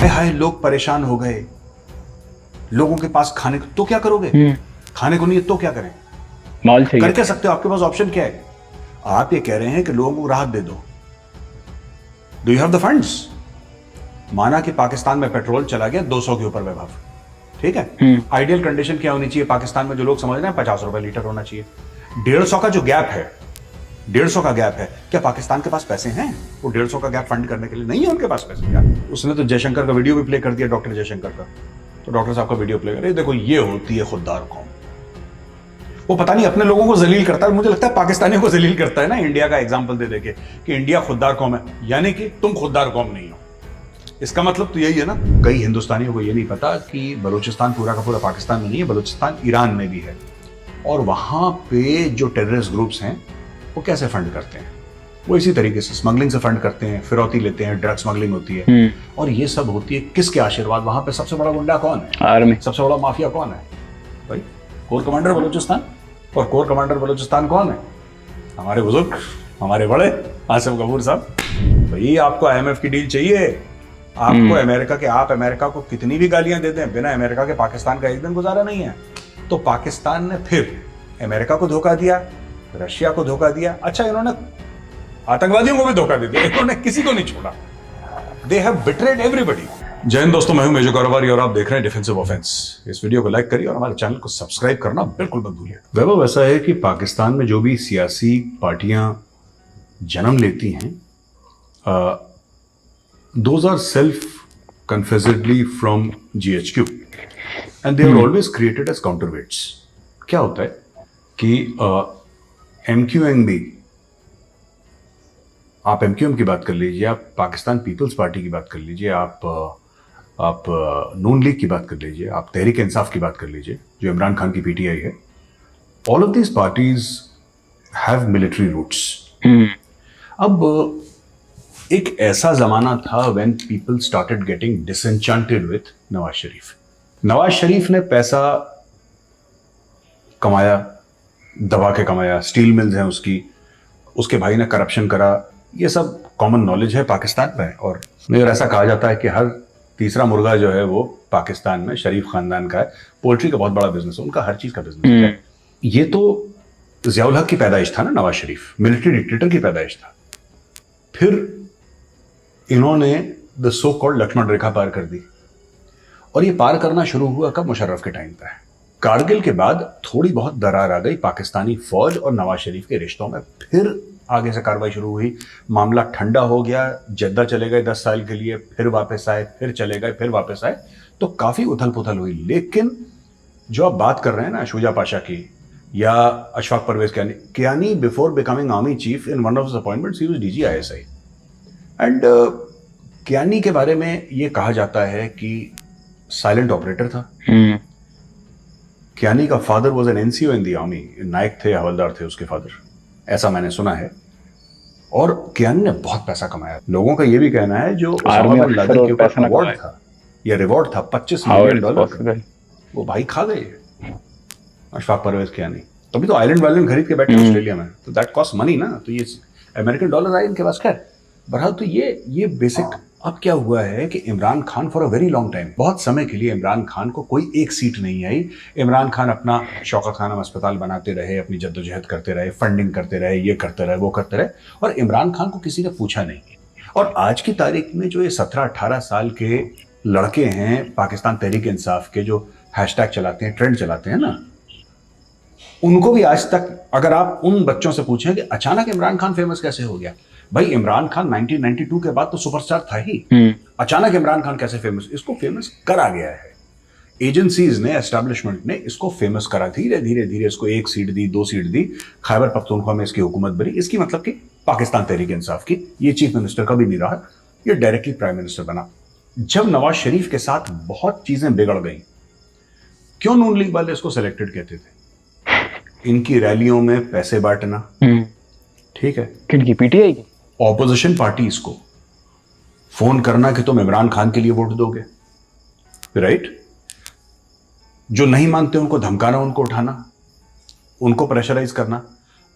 हाय हाय लोग परेशान हो गए, लोगों के पास खाने को, तो क्या करोगे? खाने को नहीं है तो क्या करें? माल चाहिए। कर क्या सकते हो? आपके पास ऑप्शन क्या है? आप ये कह रहे हैं कि लोगों को राहत दे दो। Do you have the funds? माना कि पाकिस्तान में पेट्रोल चला गया 200 के ऊपर वैभव, ठीक है, आइडियल कंडीशन क्या होनी चाहिए पाकिस्तान में जो लोग समझ रहे हैं? 50 रुपए लीटर होना चाहिए। 150 का जो गैप है, 150 का गैप है, क्या पाकिस्तान के पास पैसे हैं वो 150 का गैप फंड करने के लिए? नहीं है उनके पास पैसे। यार उसने तो जयशंकर का वीडियो भी प्ले कर दिया, डॉक्टर जयशंकर का। तो डॉक्टर साहब का वीडियो प्ले कर, देखो ये होती है खुददार कौम। वो पता नहीं अपने लोगों को जलील करता है, मुझे लगता है पाकिस्तानियों को जलील करता है ना, इंडिया का एग्जाम्पल दे देके कि इंडिया खुददार कौम है, यानी कि तुम खुददार कौम नहीं हो। इसका मतलब तो यही है ना। कई हिंदुस्तानियों को ये नहीं पता कि बलूचिस्तान पूरा का पूरा पाकिस्तान में नहीं है, बलूचिस्तान ईरान में भी है। और वहां पे जो टेररिस्ट ग्रुप्स हैं वो कैसे फंड करते हैं? वो इसी तरीके से स्मगलिंग से फंड करते हैं, फिरौती लेते हैं, ड्रग स्मगलिंग होती है। और ये सब होती है किसके आशीर्वाद? वहां पे सबसे बड़ा गुंडा कौन है? आर्मी। सबसे बड़ा माफिया कौन है भाई? Core commander Balochistan. और कोर कमांडर बलूचिस्तान कौन है? हमारे बुजुर्ग, हमारे बड़े आसिफ गफूर साहब। भाई आपको IMF की डील चाहिए, आपको अमेरिका के, आप अमेरिका को कितनी भी गालियां दे दें, बिना अमेरिका के पाकिस्तान का एक दिन गुजारा नहीं है। तो पाकिस्तान ने फिर अमेरिका को धोखा दिया, रशिया को धोखा दिया, अच्छा इन्होंने आतंकवादियों को भी धोखा दे दिया, इन्होंने किसी को नहीं छोड़ा। They have betrayed everybody. जय हिंद दोस्तों, मैं हूं मेजर कारोबारी और आप देख रहे हैं डिफेंसिव ऑफेंस। इस वीडियो को लाइक करिए और हमारे चैनल को सब्सक्राइब करना बिल्कुल मत भूलिए। वैभव ऐसा है कि पाकिस्तान में जो भी सियासी पार्टियां जन्म लेती हैं, those are self-confessedly from GHQ and they are always created as counterweights. क्या होता है कि MQM, आप MQM की बात कर लीजिए, आप पाकिस्तान पीपल्स पार्टी की बात कर लीजिए, आप नून लीग की बात कर लीजिए, आप तहरीक इंसाफ की बात कर लीजिए जो इमरान खान की PTI है, all of these parties have military roots. अब एक ऐसा जमाना था when people started getting disenchanted with Nawaz Sharif. Nawaz Sharif ने पैसा कमाया, दबा के कमाया, स्टील मिल्स हैं उसकी, उसके भाई ने करप्शन करा, ये सब कॉमन नॉलेज है पाकिस्तान में। और ऐसा कहा जाता है कि हर तीसरा मुर्गा जो है वो पाकिस्तान में शरीफ खानदान का है। पोल्ट्री का बहुत बड़ा बिजनेस है उनका, हर चीज का बिजनेस है। ये तो जियाउल हक की पैदाइश था ना, नवाज शरीफ मिलिट्री डिक्टेटर की पैदाइश था। फिर इन्होंने द सो कॉल्ड लक्ष्मण रेखा पार कर दी, और ये पार करना शुरू हुआ कब? मुशर्रफ के टाइम पे। कारगिल के बाद थोड़ी बहुत दरार आ गई पाकिस्तानी फौज और नवाज शरीफ के रिश्तों में, फिर आगे से कार्रवाई शुरू हुई, मामला ठंडा हो गया, जद्दा चले गए 10 साल के लिए, फिर वापस आए, फिर चले गए, फिर वापस आए, तो काफी उथल पुथल हुई। लेकिन जो आप बात कर रहे हैं ना शुजा पाशा की या Ashfaq Parvez Kayani, before becoming army chief, in one of his appointments he was DG ISI। And Kayani के बारे में ये कहा जाता है कि साइलेंट ऑपरेटर था। कियानी का father was an NCO in the army, नायक थे, हवलदार थे उसके फादर, ऐसा मैंने सुना है। और कियानी ने बहुत पैसा कमाया। लोगों का ये भी कहना है जो ओसामा बिन लादेन के ऊपर अवार्ड था या रिवॉर्ड था $25 मिलियन, वो भाई खा गए अशफाक परवेज कियानी। तभी तो आइलैंड वाइलैंड खरीद के बैठे ऑस्ट्रेलिया में, तो दैट कॉस्ट मनी ना, तो ये अमेरिकन डॉलर आए इनके पास। खैर बहरहाल, तो ये बेसिक। अब क्या हुआ है कि Imran Khan for a very long time, बहुत समय के लिए इमरान खान को कोई एक सीट नहीं आई। इमरान खान अपना शौकत खानम अस्पताल बनाते रहे, अपनी जद्दोजहद करते रहे, फंडिंग करते रहे, ये करते रहे, वो करते रहे, और इमरान खान को किसी ने पूछा नहीं। और आज की तारीख में जो ये 17-18 साल के लड़के हैं पाकिस्तान तहरीक इंसाफ के, जो हैशटैग चलाते हैं, ट्रेंड चलाते हैं ना, उनको भी आज तक अगर आप उन बच्चों से पूछें कि अचानक इमरान खान फेमस कैसे हो गया, भाई इमरान खान 1992 के बाद तो सुपरस्टार था ही, अचानक इमरान खान कैसे फेमस? इसको फेमस करा गया है, एजेंसीज ने, एस्टैब्लिशमेंट ने इसको फेमस करा। धीरे धीरे धीरे इसको 1 सीट दी, 2 सीट दी, खैबर पख्तूनख्वा में इसकी हुकूमत बनी। इसकी मतलब कि पाकिस्तान तहरीक इंसाफ की, ये चीफ मिनिस्टर कभी नहीं रहा, ये डायरेक्टली प्राइम मिनिस्टर बना। जब नवाज शरीफ के साथ बहुत चीजें बिगड़ गई, क्यों नून लीग वाले इसको सिलेक्टेड कहते थे? इनकी रैलियों में पैसे बांटना, ठीक है, किनकी? PTI की। ऑपोजिशन पार्टीज को फोन करना कि तुम इमरान खान के लिए वोट दोगे, राइट? जो नहीं मानते उनको धमकाना, उनको उठाना, उनको प्रेशराइज करना।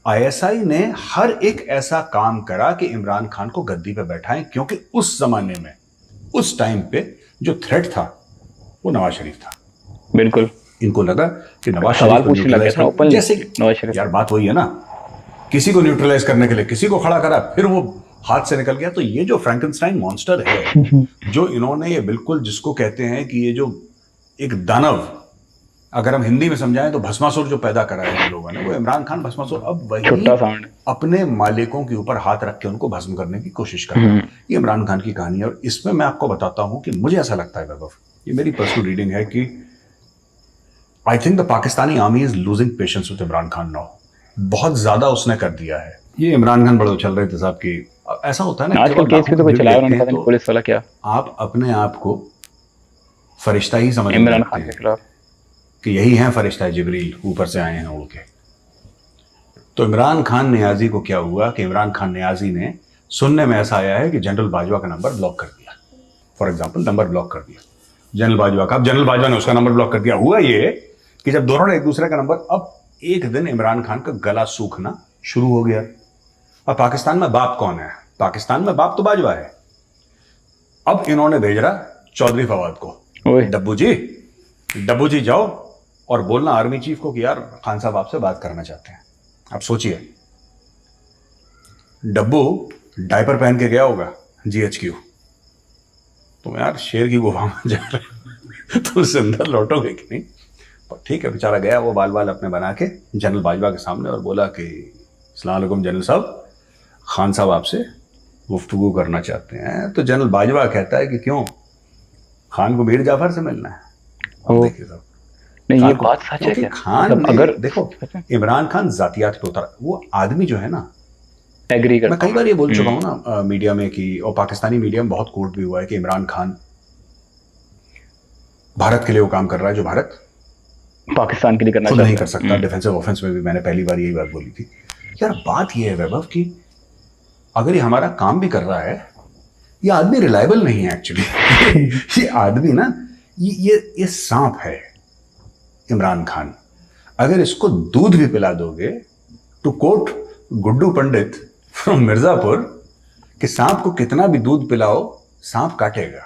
ISI ने हर एक ऐसा काम करा कि इमरान खान को गद्दी पे बैठाएं, क्योंकि उस जमाने में, उस टाइम पे जो थ्रेट था वो नवाज शरीफ था। बिल्कुल, इनको लगा कि नवाज सवाल शरीफ को पूछने लग गया था ओपनली जैसे नवाज शरीफ। यार बात वही है ना, किसी को न्यूट्रलाइज करने के लिए किसी को खड़ा करा, फिर वो हाथ से निकल गया। तो ये जो फ्रैंकेनस्टाइन मॉन्स्टर है जो इन्होंने, ये बिल्कुल जिसको कहते हैं कि ये जो एक दानव, अगर हम हिंदी में समझाएं तो भस्मासुर जो पैदा करा है इन लोगों ने, वो इमरान खान भस्मासुर। अब वही अपने मालिकों के ऊपर हाथ रख के उनको भस्म करने की कोशिश कर रहा है। ये इमरान खान की कहानी है। और इसमें मैं आपको बताता हूं कि मुझे ऐसा लगता है वैभव, ये मेरी पर्सनल रीडिंग है कि I think the Pakistani army is losing patience with Imran Khan now. बहुत ज्यादा उसने कर दिया है। ये इमरान खान बड़े उछल रहे थे साहब की, ऐसा होता है ना आजकल केस भी तो कोई चलाया उन्होंने, पता नहीं पुलिस वाला क्या, आप अपने आप को फरिश्ता ही समझ इमरान खान के खिलाफ कि यही है फरिश्ता जिब्रील, ऊपर से आए हैं उड़ के। तो इमरान खान नियाजी को क्या हुआ कि इमरान खान नियाजी ने, सुनने में ऐसा आया है कि जनरल बाजवा का नंबर ब्लॉक कर दिया। फॉर एग्जांपल नंबर ब्लॉक कर दिया जनरल बाजवा का। अब जनरल बाजवा ने उसका नंबर ब्लॉक कर दिया। हुआ ये कि जब दोनों ने एक दूसरे का नंबर, अब एक दिन इमरान खान का गला सूखना शुरू हो गया। अब पाकिस्तान में बाप कौन है? पाकिस्तान में बाप तो बाजवा है। अब इन्होंने भेज रहा चौधरी फवाद को, डब्बू जी जाओ और बोलना आर्मी चीफ को कि यार खान साहब आपसे बात करना चाहते हैं। अब सोचिए, डब्बू डायपर पहन के गया होगा GHQ, तुम यार शेर की गुफा में जा रहे तुम से अंदर लौटोगे कि नहीं? पर ठीक है, बेचारा गया वो बाल अपने बना के जनरल बाजवा के सामने और बोला कि अस्सलाम वालेकुम जनरल साहब, खान साहब आपसे गुफ्तगू करना चाहते हैं। तो जनरल बाजवा कहता है कि क्यों, खान को मीर जाफर से मिलना है? देखिए साहब, नहीं ये बात सच है क्या? खान अगर देखो, इमरान खान जातियात पे उतरा, वो आदमी जो है ना, एग्री करता मैं कई बार ये बोल चुका हूं ना मीडिया में कि, और पाकिस्तानी मीडिया में बहुत कोट भी हुआ है कि इमरान खान भारत के लिए वो काम कर रहा है जो भारत पाकिस्तान के लिए करना खुद नहीं कर सकता। डिफेंसिव ऑफेंस में भी मैंने पहली बार यही बात बोली थी। यार बात ये है वैभव कि अगर ये हमारा काम भी कर रहा है, ये आदमी रिलायबल नहीं है एक्चुअली। ये आदमी ना, ये सांप है इमरान खान। अगर इसको दूध भी पिला दोगे, to quote Guddu Pandit from Mirzapur, कि सांप को कितना भी दूध पिलाओ सांप काटेगा।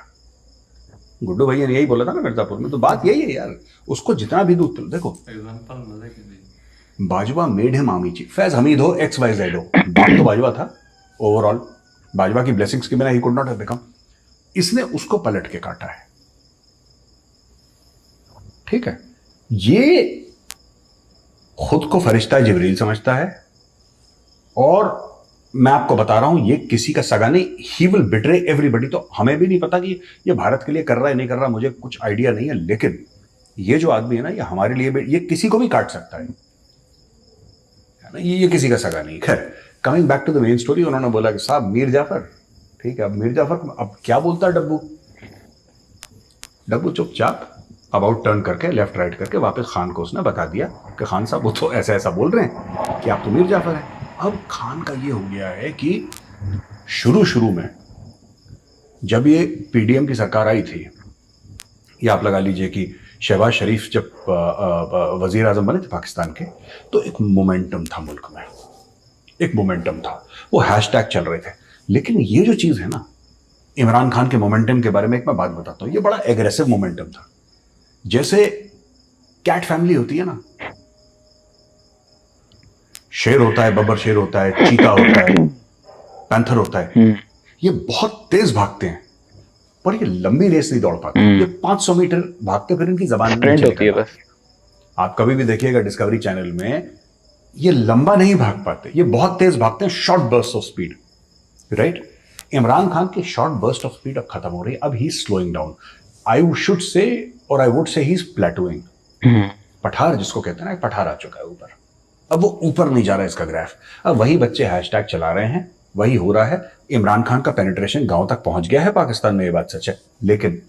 गुड्डू भैया ने यही बोला था ना मिर्जापुर में। तो बात यही है यार, उसको जितना भी दूध पिलाओ। देखो Bajwa made him army chief. Faiz Hamid हो XYZ हो, बाप तो बाजवा था। ओवरऑल बाजवा की ब्लेसिंग्स के बिना he could not have become. इसने उसको पलट के काटा है, ठीक है। ये खुद को फरिश्ता जिब्रील समझता है, और मैं आपको बता रहा हूं ये किसी का सगा नहीं। He will betray everybody. तो हमें भी नहीं पता कि ये भारत के लिए कर रहा है नहीं कर रहा, मुझे कुछ आइडिया नहीं है। लेकिन ये जो आदमी है ना, ये हमारे लिए भी, ये किसी को भी काट सकता है ना, ये किसी का सगा नहीं। खैर, coming back to the main story, उन्होंने बोला कि साहब मीर जाफर, ठीक है। अब मीर जाफर अब क्या बोलता है डब्बू चुपचाप अबाउट टर्न करके, लेफ्ट राइट करके वापस खान को उसने बता दिया कि खान साहब वो तो ऐसा ऐसा बोल रहे हैं कि आप तो मीर जाफर हैं। अब खान का ये हो गया है कि शुरू में जब ये PDM की सरकार आई थी, या आप लगा लीजिए कि शहबाज शरीफ जब वजीर आजम बने थे पाकिस्तान के, तो एक मोमेंटम था मुल्क में, एक मोमेंटम था, वो हैशटैग चल रहे थे। लेकिन ये जो चीज़ है ना, इमरान खान के मोमेंटम के बारे में एक मैं बात बताता हूँ। ये बड़ा एग्रेसिव मोमेंटम था। जैसे कैट फैमिली होती है ना, शेर होता है, बब्बर शेर होता है, चीता होता है, पैंथर होता है। ये बहुत तेज भागते हैं, पर ये लंबी रेस नहीं दौड़ पाते। ये 500 मीटर भागते, फिर इनकी जबान स्प्रिंट होती है बस। आप कभी भी देखिएगा डिस्कवरी चैनल में, ये लंबा नहीं भाग पाते, ये बहुत तेज भागते हैं, short burst of speed, right. Imran Khan की शॉर्ट बर्स्ट ऑफ स्पीड अब खत्म हो रही है। अब he slowing down, I should say, और I would say he is प्लेटूइंग। पठार जिसको कहते हैं ना, पठार आ चुका है ऊपर। अब वो ऊपर नहीं जा रहा है इसका ग्राफ। अब वही बच्चे हैशटैग चला रहे हैं, वही हो रहा है। इमरान खान का पेनिट्रेशन गांव तक पहुंच गया है पाकिस्तान में, ये बात सच है। लेकिन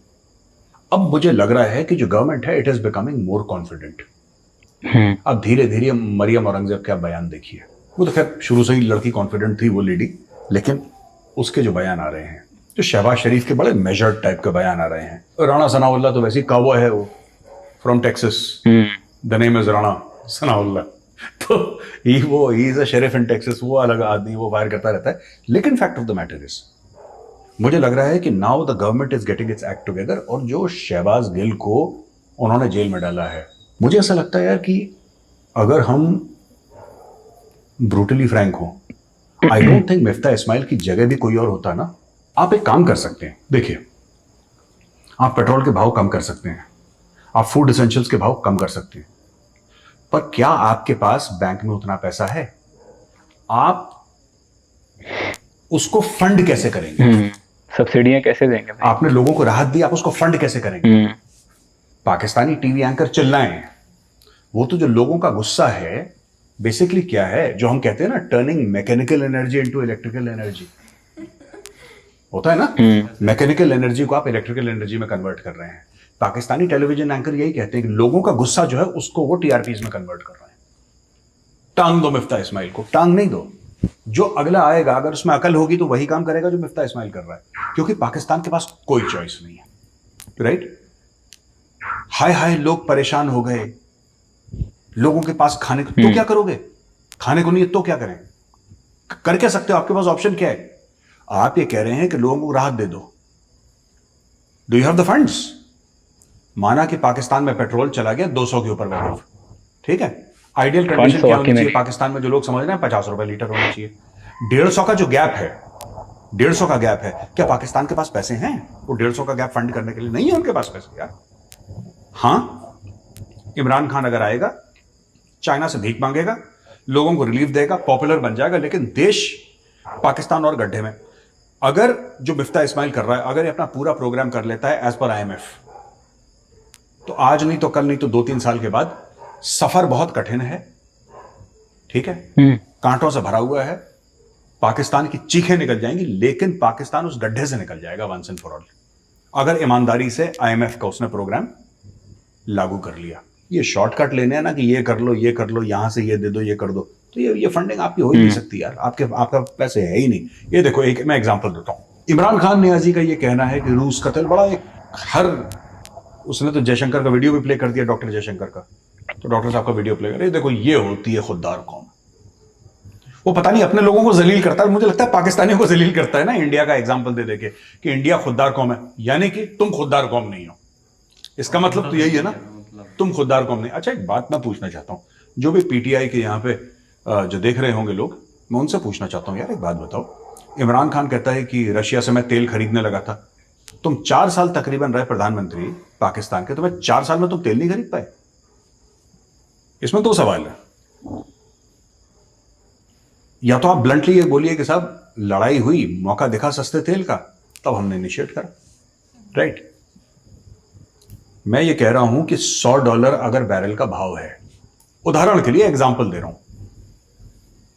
अब मुझे लग रहा है कि जो गवर्नमेंट है, it is becoming more confident. अब धीरे धीरे मरियम औरंगजेब का बयान देखिए। वो तो खैर शुरू से ही लड़की कॉन्फिडेंट थी वो लेडी, लेकिन उसके जो बयान आ रहे हैं, जो शहबाज शरीफ के बड़े मेजर्ड टाइप के बयान आ रहे हैं। राणा सनाउल्लाह तो वैसे ही काबॉय है, वो from Texas, the name is Rana Sanaullah. तो he is a sheriff in Texas, वो अलग आदमी, वो फायर करता रहता है। लेकिन fact of the matter is, मुझे लग रहा है कि now the government is getting its act together, और जो शहबाज गिल को उन्होंने जेल में डाला है, मुझे ऐसा लगता है यार कि अगर हम ब्रूटली फ्रैंक हो, I don't think Miftah Ismail की जगह भी कोई और होता ना। आप एक काम कर सकते हैं, देखिए आप पेट्रोल के भाव कम कर सकते हैं, आप फूड एसेंशियल्स के भाव कम कर सकते हैं, पर क्या आपके पास बैंक में उतना पैसा है? आप उसको फंड कैसे करेंगे? सब्सिडियां कैसे देंगे भाई? आपने लोगों को राहत दी, आप उसको फंड कैसे करेंगे? पाकिस्तानी टीवी एंकर चिल्लाएं, वो तो जो लोगों का गुस्सा है बेसिकली क्या है, जो हम कहते हैं ना turning mechanical energy into electrical energy, होता है ना, मैकेनिकल एनर्जी को आप इलेक्ट्रिकल एनर्जी में कन्वर्ट कर रहे हैं। पाकिस्तानी टेलीविजन एंकर यही कहते हैं कि लोगों का गुस्सा जो है उसको वो टीआरपीज में कन्वर्ट कर रहे हैं। टांग दो मिफ्ता इस्माइल को, टांग नहीं दो, जो अगला आएगा अगर उसमें अकल होगी तो वही काम करेगा जो मिफ्ता इस्माइल कर रहा है, क्योंकि पाकिस्तान के पास कोई चॉइस नहीं है, राइट? हाय हाय लोग परेशान हो गए, लोगों के पास खाने को, तो क्या करोगे? खाने को नहीं है तो क्या करें? कर क्या सकते हो? आपके पास ऑप्शन क्या है? आप ये कह रहे हैं कि लोगों को राहत दे दो। Do you have the funds? माना कि पाकिस्तान में पेट्रोल चला गया 200 के ऊपर वैल्यू, ठीक है, आइडियल कंडीशन क्या होनी चाहिए पाकिस्तान में, जो लोग समझ रहे हैं 50 रुपए लीटर होना चाहिए। 150 का जो गैप है, 150 का गैप है, क्या पाकिस्तान के पास पैसे हैं वो 150 का गैप फंड करने के लिए? नहीं है उनके पास पैसे यार। हाँ, इमरान खान अगर आएगा, चाइना से भीख मांगेगा, लोगों को रिलीफ देगा, पॉपुलर बन जाएगा, लेकिन देश पाकिस्तान और गड्ढे में। अगर जो मिफ्ता इस्माइल कर रहा है, अगर ये अपना पूरा प्रोग्राम कर लेता है एज पर आईएमएफ, तो आज नहीं तो कल नहीं तो 2-3 साल के बाद सफर बहुत कठिन है, ठीक है, कांटों से भरा हुआ है, पाकिस्तान की चीखें निकल जाएंगी, लेकिन पाकिस्तान उस गड्ढे से निकल जाएगा वंस एंड फॉर ऑल, अगर ईमानदारी से आईएमएफ का उसने प्रोग्राम लागू कर लिया। ये शॉर्टकट लेने हैं ना कि ये कर लो, ये कर लो, यहां से ये दे दो, ये कर दो, तो ये फंडिंग आपकी हो ही नहीं सकती यार, आपका पैसे है ही नहीं। ये देखो, एक मैं एग्जांपल देता हूं, इमरान खान नियाजी का ये कहना है कि रूस का तेल बड़ा एक उसने तो जयशंकर का वीडियो भी प्ले कर दिया, डॉक्टर जयशंकर का, तो डॉक्टर साहब का वीडियो प्ले कर, देखो ये होती है खुददार कौम। वो पता नहीं अपने लोगों को जलील करता है, मुझे लगता है पाकिस्तानियों को जलील करता है ना, इंडिया का एग्जाम्पल दे देके कि इंडिया खुददार कौम है, यानी कि तुम खुददार कौम नहीं हो, इसका मतलब तो यही है ना, तुम खुददार कौम नहीं। अच्छा, एक बात मैं पूछना चाहता हूं, जो भी पीटीआई के यहाँ पे जो देख रहे होंगे लोग, मैं उनसे पूछना चाहता हूं यार, एक बात बताओ, इमरान खान कहता है कि रशिया से मैं तेल खरीदने लगा था, तुम 4 साल तकरीबन रहे प्रधानमंत्री पाकिस्तान के, तुम्हें 4 साल में तुम तेल नहीं खरीद पाए? इसमें 2 सवाल है, या तो आप ब्लंटली ये बोलिए कि साहब लड़ाई हुई, मौका दिखा सस्ते तेल का, तब हमने इनिशिएट करा, राइट? मैं ये कह रहा हूं कि $100 अगर बैरल का भाव है, उदाहरण के लिए एग्जांपल दे रहा हूं,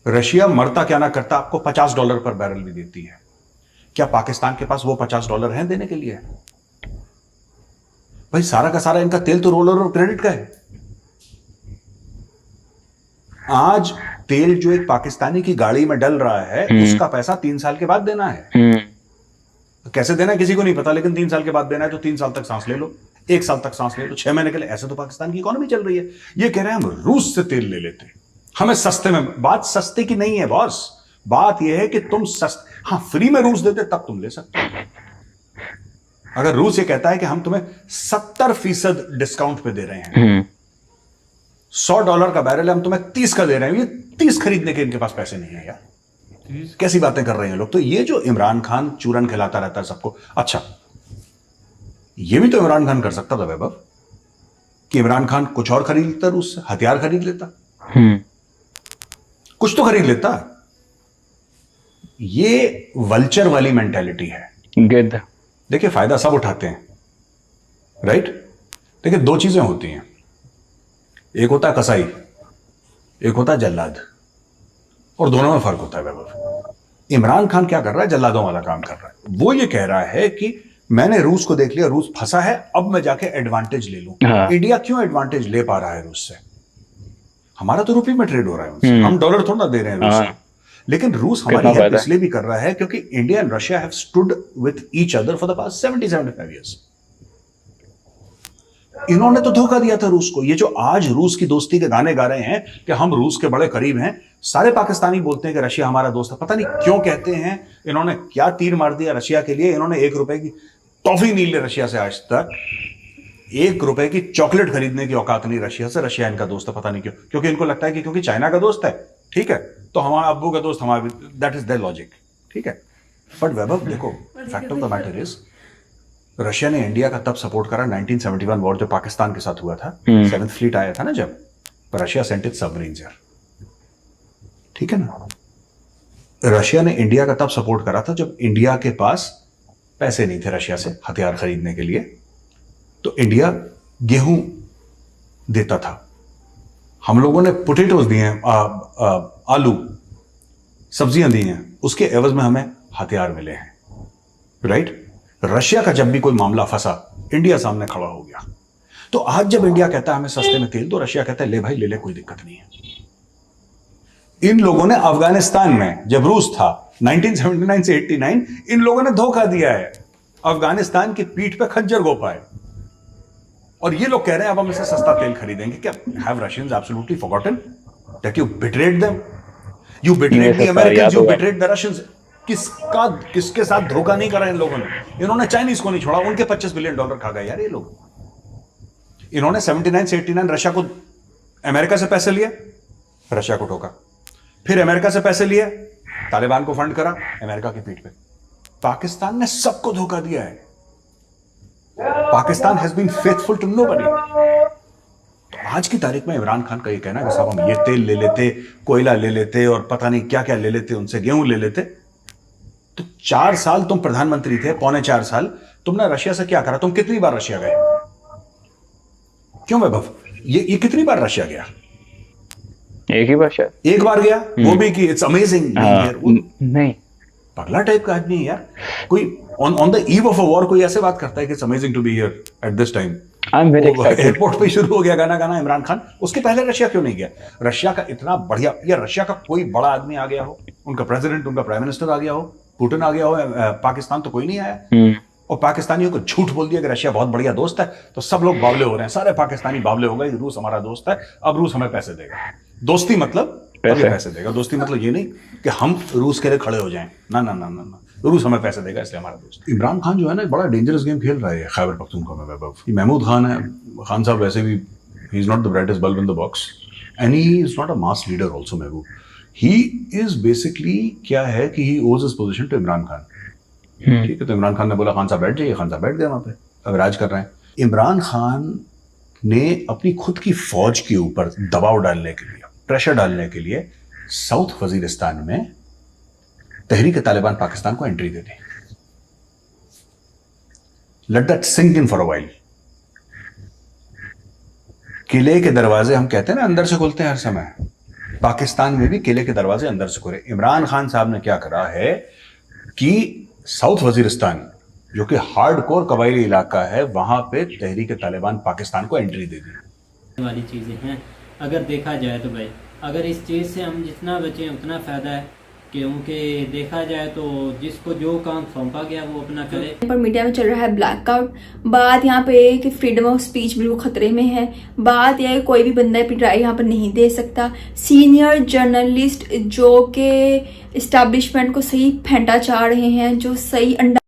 रशिया मरता क्या ना करता आपको $50 पर बैरल भी देती है, क्या पाकिस्तान के पास वो $50 हैं देने के लिए? भाई सारा का सारा इनका तेल तो रोलर और क्रेडिट का है। आज तेल जो एक पाकिस्तानी की गाड़ी में डल रहा है, उसका पैसा 3 साल के बाद देना है। कैसे देना है किसी को नहीं पता, लेकिन 3 साल के बाद देना है, तो 3 साल तक सांस ले लो, 1 साल तक सांस ले लो, 6 महीने के लिए। ऐसे तो पाकिस्तान की इकोनॉमी चल रही है। ये कह रहे हैं हम रूस से तेल ले लेते, हमें सस्ते में। बात सस्ते की नहीं है बॉस, बात यह है कि तुम हाँ फ्री में रूस देते तब तुम ले सकते हो। अगर रूस ये कहता है कि हम तुम्हें 70% डिस्काउंट पे दे रहे हैं, $100 का बैरल है, हम तुम्हें 30 का दे रहे हैं, ये 30 खरीदने के इनके पास पैसे नहीं है यार। कैसी बातें कर रहे हैं लोग। तो ये जो इमरान खान चूरन खिलाता रहता है सबको, अच्छा ये भी तो इमरान खान कर सकता था वैभव, कि इमरान खान कुछ और खरीद लेता, रूस से हथियार खरीद लेता, कुछ तो खरीद लेता। ये वल्चर वाली मेंटेलिटी है, गिद्ध। देखिए फायदा सब उठाते हैं, राइट? देखिए 2 चीजें होती हैं, एक होता है कसाई, एक होता है जल्लाद, और दोनों में फर्क होता है वैभव। इमरान खान क्या कर रहा है? जल्लादों वाला काम कर रहा है। वो ये कह रहा है कि मैंने रूस को देख लिया, रूस फंसा है, अब मैं जाके एडवांटेज ले लूं। हाँ। इंडिया क्यों एडवांटेज ले पा रहा है रूस से? हमारा तो रुपये में ट्रेड हो रहा है उनसे, हम डॉलर थोड़ा दे रहे हैं रूस को। लेकिन रूस हमारी हेल्प इसलिए भी कर रहा है क्योंकि India and Russia have stood with each other for the past 70-75 years। इन्होंने तो धोखा दिया था रूस को। ये जो आज रूस की दोस्ती के गाने गा रहे हैं कि हम रूस के बड़े करीब हैं, सारे पाकिस्तानी बोलते हैं कि रशिया हमारा दोस्त है। पता नहीं क्यों कहते हैं, इन्होंने क्या तीर मार दिया रशिया के लिए। इन्होंने 1 रुपए की टॉफी नहीं ली रशिया से आज तक। 1 रुपए की चॉकलेट खरीदने की औकात नहीं रशिया से। रशिया इनका दोस्त है, पता नहीं क्यों, क्योंकि इनको लगता है कि क्योंकि चाइना का दोस्त है, ठीक है, तो हमारा अब्बू का दोस्त हमारा, दैट इज देयर लॉजिक, ठीक है। बट वैभव देखो, fact of the matter is Russia ने इंडिया का तब सपोर्ट करा 1971 वॉर जो पाकिस्तान के साथ हुआ था। 7th फ्लीट आया था ना जब, रशिया सेंट इट्स सबमरीन्स यार, ठीक है ना। रशिया ने इंडिया का तब सपोर्ट करा था जब इंडिया के पास पैसे नहीं थे रशिया से हथियार खरीदने के लिए, तो इंडिया गेहूं देता था। हम लोगों ने पोटेटोज दिए हैं, आलू सब्जियां दी हैं, उसके एवज में हमें हथियार मिले हैं, राइट। रशिया का जब भी कोई मामला फंसा, इंडिया सामने खड़ा हो गया। तो आज जब इंडिया कहता है हमें सस्ते में तेल, तो रशिया कहता है ले भाई ले ले, कोई दिक्कत नहीं है। इन लोगों ने अफगानिस्तान में जब रूस था 1979 से 89, इन लोगों ने धोखा दिया है, अफगानिस्तान की पीठ पे खंजर घोपा है, और ये लोग कह रहे हैं अब हम इससे सस्ता तेल खरीदेंगे। क्या have Russians absolutely forgotten that you betrayed them, you betrayed the Americans, you betrayed the Russians. किसके साथ धोखा नहीं करा इन लोगों ने। इन्होंने चाइनीज को नहीं छोड़ा, उनके $25 बिलियन खा गए यार ये लोग। इन्होंने 79 से 89 रशिया को, अमेरिका से पैसे लिए, रशिया को ठोका, फिर अमेरिका से पैसे लिए, तालिबान को फंड करा, अमेरिका की पीठ पे। पाकिस्तान ने सबको धोखा दिया है। Pakistan has been faithful to nobody. तो आज की तारीख में इमरान खान का ये कहना है कि साहब हम ये तेल ले लेते, कोयला ले लेते और पता नहीं क्या क्या ले लेते, उनसे गेहूं ले लेते। तो 4 साल तुम प्रधानमंत्री थे, 3.25 साल, तुमने रशिया से क्या करा? तुम कितनी बार रशिया गए? क्यों वैभव, ये कितनी बार रशिया गया? एक ही बार शायद, एक बार गया, वो भी कि इट्स अमेजिंग। नहीं, पगला टाइप का आदमी है यार। कोई on the eve of a war कोई ऐसे बात करता है कि it's amazing to be here at this time. I am very excited. Airport पे शुरू हो गया गाना गाना इमरान खान। उसके पहले रशिया क्यों नहीं गया? रशिया का इतना बढ़िया, या रशिया का कोई बड़ा आदमी आ गया हो, उनका प्रेसिडेंट, उनका प्राइम मिनिस्टर आ गया हो, पुतिन आ गया हो, पाकिस्तान तो कोई नहीं आया। और पाकिस्तानियों को झूठ बोल दिया कि रशिया बहुत बढ़िया दोस्त है, तो सब लोग बावले हो रहे हैं, सारे पाकिस्तानी बावले हो गए, रूस हमारा दोस्त है, अब रूस हमें पैसे देगा। दोस्ती मतलब पैसे देगा, दोस्ती मतलब ये नहीं कि हम रूस के लिए खड़े हो जाएं, ना ना ना ना ना, रूस हमें पैसे देगा इसलिए हमारा दोस्त। इमरान खान जो है ना, बड़ा डेंजरस गेम खेल रहा है खैबर पख्तूनख्वा में वैभव। महमूद खान है, खान साहब वैसे भी he is not the brightest bulb in the box, and he is not a mass leader also. Mehboob, he is basically क्या है कि he owes his position to Imran Khan. ठीक है, तो इमरान खान ने बोला खान साहब बैठ जाइए, खान साहब बैठ गए वहां पे, अब राज कर रहे हैं। इमरान खान ने अपनी खुद की फौज के ऊपर दबाव डालने के लिए, प्रेशर डालने के लिए साउथ वजीरिस्तान में तहरीक तालिबान पाकिस्तान को एंट्री दे दी। Let that sink in for a while. किले के दरवाजे हम कहते हैं ना अंदर से खुलते हैं हर समय, पाकिस्तान में भी किले के दरवाजे अंदर से खुले। इमरान खान साहब ने क्या करा है कि साउथ वजीरिस्तान, जो कि हार्डकोर कबायली इलाका है, वहां पे तहरीक तालिबान पाकिस्तान को एंट्री दे दी। वाली चीज़ें हैं अगर देखा जाए तो भाई, अगर इस चीज़ से हम जितना बचें उतना फ़ायदा है, क्योंकि देखा जाए तो जिसको जो काम सौंपा गया वो अपना करे। पर मीडिया में चल रहा है ब्लैकआउट। बात यहाँ पे है कि फ्रीडम ऑफ स्पीच बिल्कुल खतरे में है। बात यह है कोई भी बंदा अपनी राय यहाँ पर नहीं दे सकता। सीनियर जर्नलिस्ट जो कि इस्टेब्लिशमेंट को सही फेंटा चाह रहे हैं, जो सही अंडा